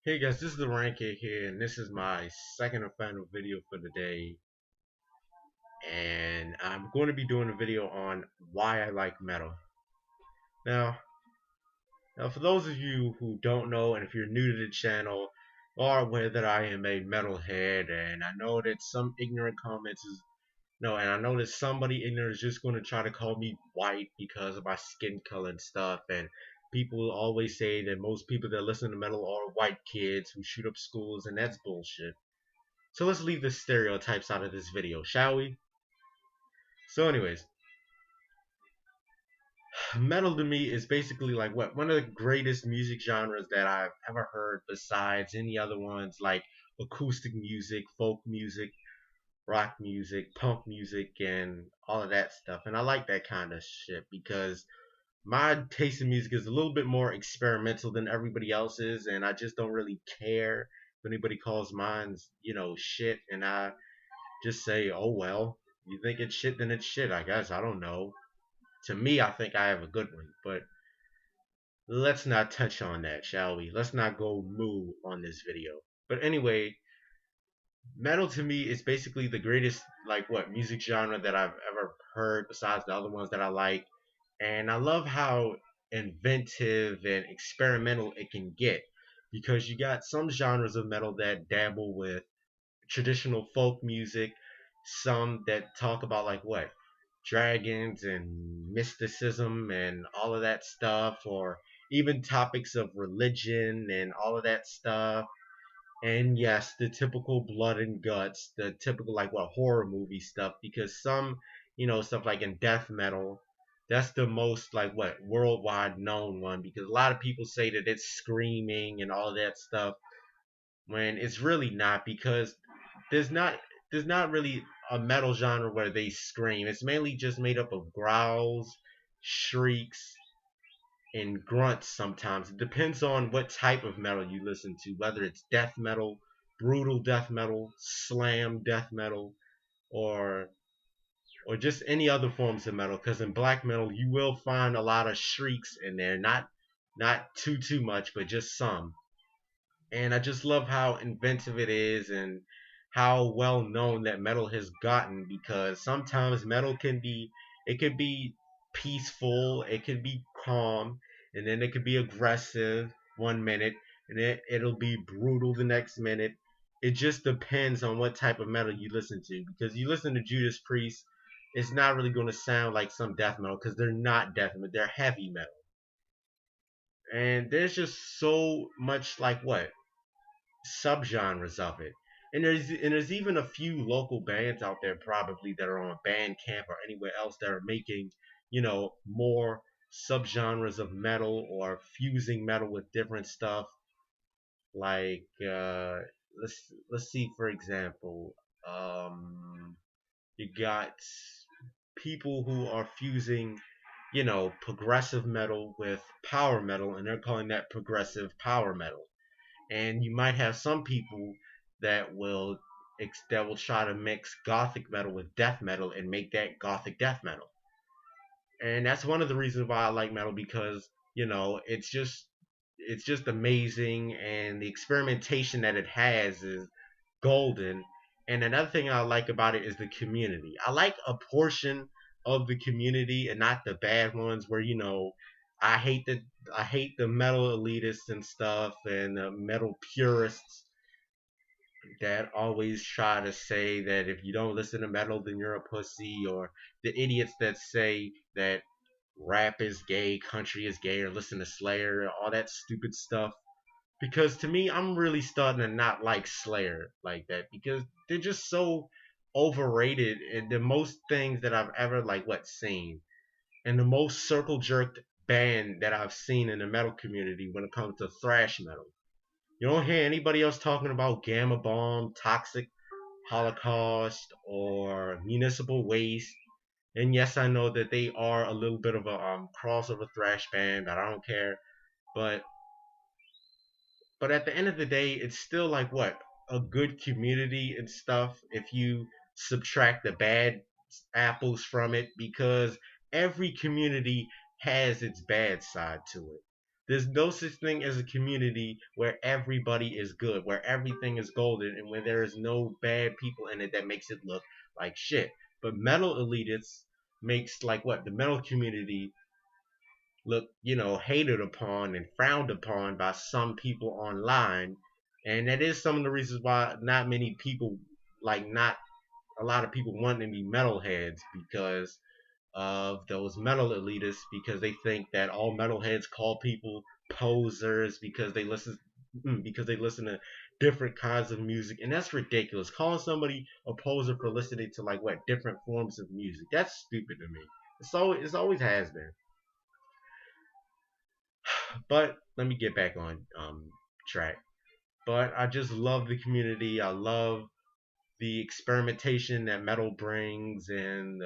Hey guys, this is the Ranking here, and this is my second and final video for the day. And I'm going to be doing a video on why I like metal. Now, for those of you who don't know, and if you're new to the channel, are aware that I am a metalhead, and I know that some ignorant comments is no, and I know that somebody ignorant is just going to try to call me white because of my skin color and stuff. And people always say that most people that listen to metal are white kids who shoot up schools, and that's bullshit. So let's leave the stereotypes out of this video, shall we? So anyways, metal to me is basically like what one of the greatest music genres that I've ever heard besides any other ones like acoustic music, folk music, rock music, punk music, and all of that stuff. And I like that kind of shit because my taste in music is a little bit more experimental than everybody else's, and I just don't really care if anybody calls mine's, shit, and I just say, oh well, you think it's shit, then it's shit, I guess. I don't know. To me, I think I have a good one, but let's not touch on that, shall we? Let's not go moo on this video. But anyway, metal to me is basically the greatest, like, what, music genre that I've ever heard besides the other ones that I like. And I love how inventive and experimental it can get because you got some genres of metal that dabble with traditional folk music, some that talk about like what dragons and mysticism and all of that stuff, or even topics of religion and all of that stuff. And yes, the typical blood and guts, the typical like what horror movie stuff, because some, stuff like in death metal, that's the most like what worldwide known one because a lot of people say that it's screaming and all of that stuff when it's really not because there's not there's not really a metal genre where they scream. It's mainly just made up of growls, shrieks, and grunts sometimes. It depends on what type of metal you listen to, whether it's death metal, brutal death metal, slam death metal, or or just any other forms of metal. Because in black metal you will find a lot of shrieks in there, not too much, but just some. And I just love how inventive it is and how well known that metal has gotten because sometimes metal can be it can be peaceful, it can be calm, and then it can be aggressive one minute and then it'll be brutal the next minute. It just depends on what type of metal you listen to because you listen to Judas Priest, it's not really going to sound like some death metal because they're not death metal, they're heavy metal. And there's just so much like what subgenres of it. And there's even a few local bands out there probably that are on Bandcamp or anywhere else that are making, more subgenres of metal or fusing metal with different stuff. Like let's see for example, you got people who are fusing, progressive metal with power metal, and they're calling that progressive power metal. And you might have some people that will try to mix gothic metal with death metal and make that gothic death metal. And that's one of the reasons why I like metal because it's just amazing, and the experimentation that it has is golden. And another thing I like about it is the community. I like a portion of the community and not the bad ones where I hate the metal elitists and stuff and the metal purists that always try to say that if you don't listen to metal then you're a pussy, or the idiots that say that rap is gay, country is gay, or listen to Slayer, all that stupid stuff. Because to me, I'm really starting to not like Slayer like that because they're just so overrated in the most things that I've ever seen, and the most circle jerked band that I've seen in the metal community when it comes to thrash metal. You don't hear anybody else talking about Gamma Bomb, Toxic Holocaust, or Municipal Waste. And yes, I know that they are a little bit of a crossover thrash band, but I don't care. But at the end of the day, it's still like what a good community and stuff. If you subtract the bad apples from it, because every community has its bad side to it. There's no such thing as a community where everybody is good, where everything is golden, and where there is no bad people in it that makes it look like shit. But metal elitists makes like what the metal community look, hated upon and frowned upon by some people online. And that is some of the reasons why not many people, like not a lot of people want to be metalheads because of those metal elitists, because they think that all metalheads call people posers because they listen to different kinds of music, and that's ridiculous. Calling somebody a poser for listening to like what different forms of music, that's stupid to me. It's always has been. But let me get back on track. But I just love the community. I love the experimentation that metal brings, and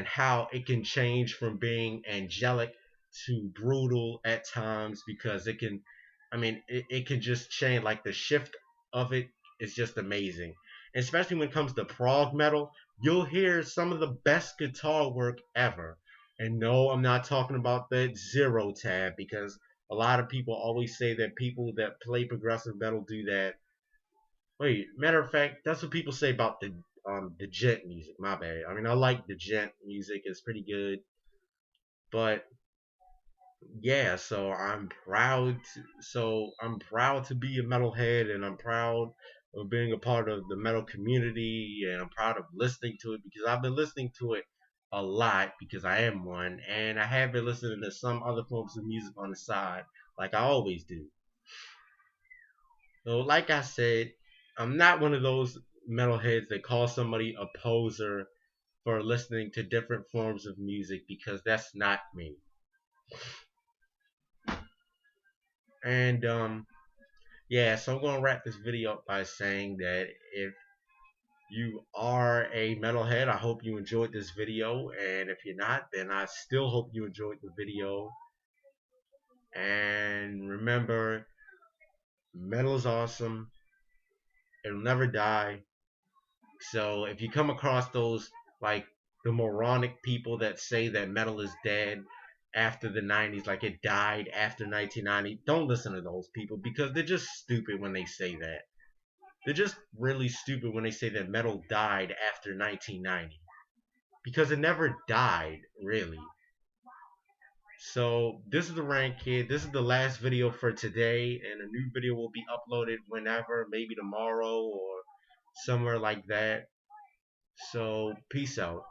how it can change from being angelic to brutal at times, because it can just change. Like the shift of it is just amazing. Especially when it comes to prog metal, you'll hear some of the best guitar work ever. And no, I'm not talking about that zero tab, because a lot of people always say that people that play progressive metal do that. Wait, matter of fact, that's what people say about the gent music. My bad. I mean, I like the gent music; it's pretty good. But yeah, so I'm proud to be a metalhead, and I'm proud of being a part of the metal community, and I'm proud of listening to it because I've been listening to it a lot because I am one, and I have been listening to some other forms of music on the side, like I always do. So, like I said, I'm not one of those metalheads that call somebody a poser for listening to different forms of music, because that's not me. And yeah, so I'm gonna wrap this video up by saying that if you are a metalhead, I hope you enjoyed this video, and if you're not, then I still hope you enjoyed the video. And remember, metal is awesome. It'll never die. So if you come across those, like, the moronic people that say that metal is dead after the 90s, like it died after 1990, don't listen to those people, because they're just stupid when they say that. They're just really stupid when they say that metal died after 1990, because it never died, really. So this is the rank kid. This is the last video for today, and a new video will be uploaded whenever, maybe tomorrow or somewhere like that. So peace out.